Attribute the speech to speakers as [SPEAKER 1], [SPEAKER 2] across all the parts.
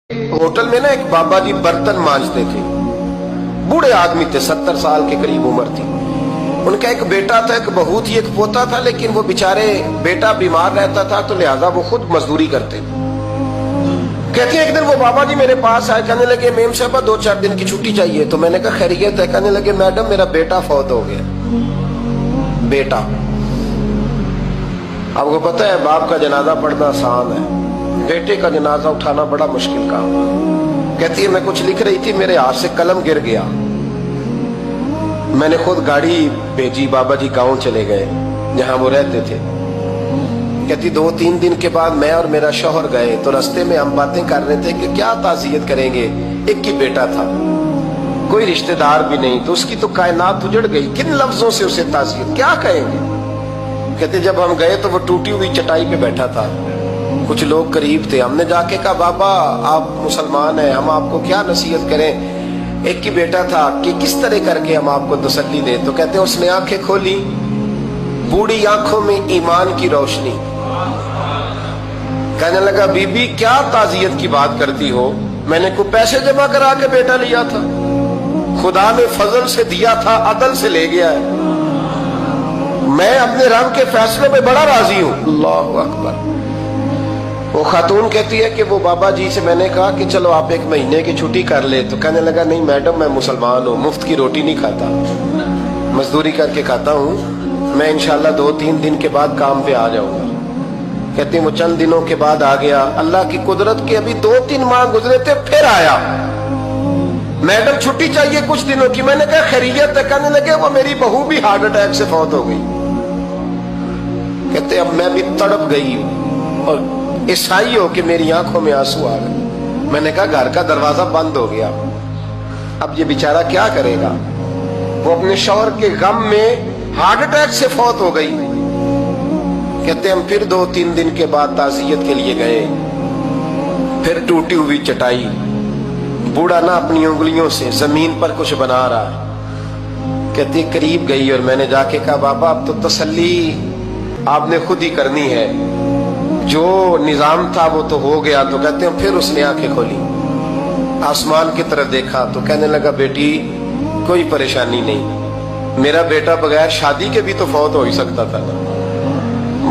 [SPEAKER 1] Hotel में ना एक बाबा जी बर्तन मांजते थे। बूढ़े आदमी थे, 70 साल के करीब उम्र थी। उनका एक बेटा था, एक बहू थी, एक पोता था, लेकिन वो बेचारे बेटा बीमार रहता था तो लिहाजा वो खुद मजदूरी करते। कहती है एक दिन वो बाबा जी मेरे पास आए, कहने लगे मेम साहबा 2-4 दिन की छुट्टी चाहिए। तो मैंने कहा खैरियत है? कहने लगे मैडम मेरा बेटा फौत हो गया। बेटा, आपको पता है बाप का जनाजा पढ़ना आसान है, बेटे का जनाजा उठाना बड़ा मुश्किल काम। कहती है मैं कुछ लिख रही थी, मेरे हाथ से कलम गिर गया। मैंने खुद गाड़ी भेजी, बाबा जी गांव चले गए जहां वो रहते थे। कहती 2-3 दिन के बाद मैं और मेरा शौहर गए तो रास्ते में हम बातें कर रहे थे कि क्या ताज़ियत करेंगे। एक ही बेटा था, कोई रिश्तेदार भी नहीं, तो उसकी तो कायनात उजड़ गई। किन लफ्जों से उसे ताज़ियत क्या कहेंगे। कहते जब हम गए तो वो टूटी हुई चटाई पे बैठा था, कुछ लोग करीब थे। हमने जाके कहा बाबा आप मुसलमान हैं, हम आपको क्या नसीहत करें, एक ही बेटा था, कि किस तरह करके हम आपको तसल्ली दें। तो कहते उसने आंखें खोली, बूढ़ी आंखों में ईमान की रोशनी। कहने लगा बीबी क्या ताज़ियत की बात करती हो, मैंने कोई पैसे जमा करा के बेटा लिया था, खुदा ने फजल से दिया था, अदल से ले गया है। मैं अपने रब के फैसलों में बड़ा राजी हूं। अल्लाहु अकबर। वो खातून कहती है कि वो बाबा जी से मैंने कहा कि चलो आप 1 महीने की छुट्टी कर ले। तो कहने लगा नहीं मैडम मैं मुसलमान हूँ, मुफ्त की रोटी नहीं खाता, मजदूरी करके खाता हूँ, मैं इंशाल्लाह 2-3 दिन के बाद काम पे आ जाऊंगा। कहती वो चंद दिनों के बाद आ गया। अल्लाह की कुदरत के अभी 2-3 माह गुजरे थे, फिर आया। मैडम छुट्टी चाहिए कुछ दिनों की। मैंने कहा खैरियत है? कहने लगे वो मेरी बहू भी हार्ट अटैक से फौत हो गई। कहते अब मैं भी तड़प गई और ईसाई हो कि मेरी आंखों में आंसू आ गए। मैंने कहा घर का दरवाजा बंद हो गया, अब ये बेचारा क्या करेगा। वो अपने शौहर के गम में हार्ट अटैक से फौत हो गई। कहते हम फिर 2-3 दिन के बाद ताज़ियत के लिए गए, फिर टूटी हुई चटाई, बूढ़ा ना अपनी उंगलियों से जमीन पर कुछ बना रहा। कहते करीब गई और मैंने जाके कहा बाबा अब तो तसल्ली आपने खुद ही करनी है, जो निजाम था वो तो हो गया। तो कहते हैं फिर उसने आंखें खोली, आसमान की तरफ देखा तो कहने लगा बेटी कोई परेशानी नहीं, मेरा बेटा बगैर शादी के भी तो फौत हो ही सकता था ना,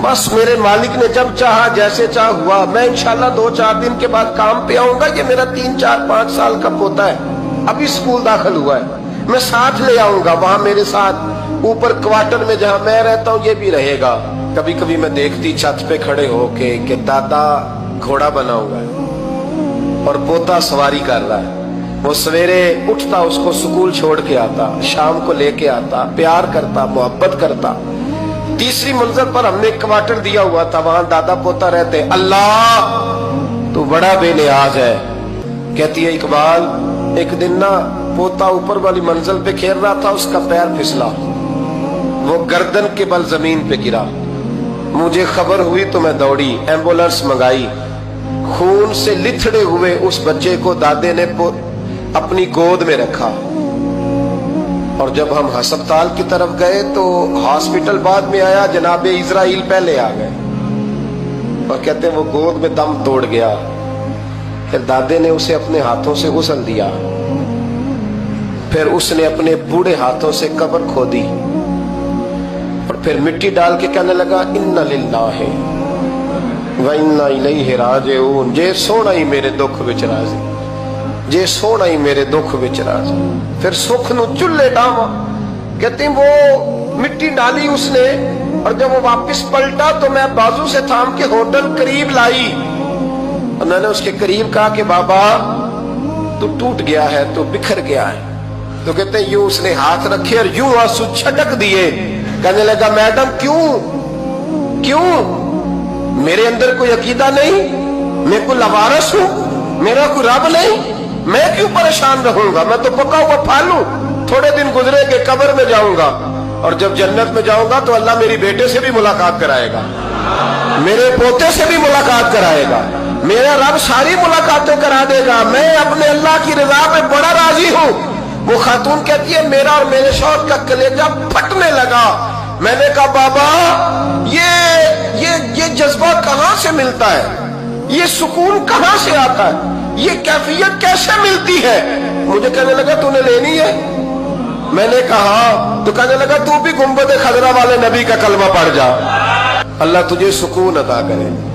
[SPEAKER 1] बस मेरे मालिक ने जब चाहा जैसे चाह हुआ। मैं इंशाल्लाह 2-4 दिन के बाद काम पे आऊंगा। ये मेरा 3-4-5 साल का पोता है, अभी स्कूल दाखिल हुआ है, मैं साथ ले आऊंगा, वहां मेरे साथ ऊपर क्वार्टर में जहां मैं रहता हूं ये भी रहेगा। कभी कभी मैं देखती छत पे खड़े होके कि दादा घोड़ा बना हुआ है और पोता सवारी कर रहा है। वो सवेरे उठता, उसको स्कूल छोड़ के आता, शाम को लेके आता, प्यार करता, मोहब्बत करता। तीसरी मंजिल पर हमने क्वार्टर दिया हुआ था, वहां दादा पोता रहते। अल्लाह तो बड़ा बेनियाज है। कहती है इकबाल एक दिन ना पोता ऊपर वाली मंजिल पे खेल रहा था, उसका पैर फिसला, वो गर्दन के बल जमीन पे गिरा। मुझे खबर हुई तो मैं दौड़ी, एम्बुलेंस मंगाई। खून से लिथड़े हुए उस बच्चे को दादे ने अपनी गोद में रखा। और जब हम अस्पताल की तरफ गए तो हॉस्पिटल बाद में आया, जनाबे इजराइल पहले आ गए और कहते वो गोद में दम तोड़ गया। फिर दादे ने उसे अपने हाथों से गुस्ल दिया, फिर उसने अपने बूढ़े हाथों से कब्र खोदी और फिर मिट्टी डाल के कहने लगा इन्ना लिल्लाहि व इन्ना इलैहि राजिऊन। जे सोना ही मेरे दुख विच राजी, जे सोना ही मेरे दुख विच राजी। फिर सुख नु चुल्ले डावा। कहती वो मिट्टी डाली उसने और जब वो वापस पलटा तो मैं बाजू से थाम के होटल करीब लाई और मैंने उसके करीब कहा कि बाबा तू टूट गया है, तू बिखर गया है। तो कहते हैं यूं उसने हाथ रखे और यूं आंसू छटक दिए। कहने लगा मैडम क्यों मेरे अंदर कोई अकीदा नहीं, मैं कोई लवारस हूं, मेरा कोई रब नहीं, मैं क्यों परेशान रहूंगा, मैं तो पका हुआ फल हूं। थोड़े दिन गुजरेंगे कब्र में जाऊंगा और जब जन्नत में जाऊंगा तो अल्लाह मेरी बेटे से भी मुलाकात कराएगा, मेरे पोते से भी मुलाकात कराएगा, मेरा रब सारी मुलाकातें करा देगा। मैं अपने अल्लाह की रजा पे बड़ा राजी हूं। वो खातून कहती है मेरा और मेरे शौहर का कलेजा फटने लगा। मैंने कहा बाबा ये जज्बा कहां से मिलता है, ये सुकून कहां से आता है। یہ کیفیت کیسے ملتی ہے؟ مجھے کہنے لگا تو نے لینی ہے؟ میں نے کہا تو کہنے لگا تو بھی گنبد خضرا والے نبی کا کلمہ پڑھ جا، اللہ تجھے سکون عطا کرے۔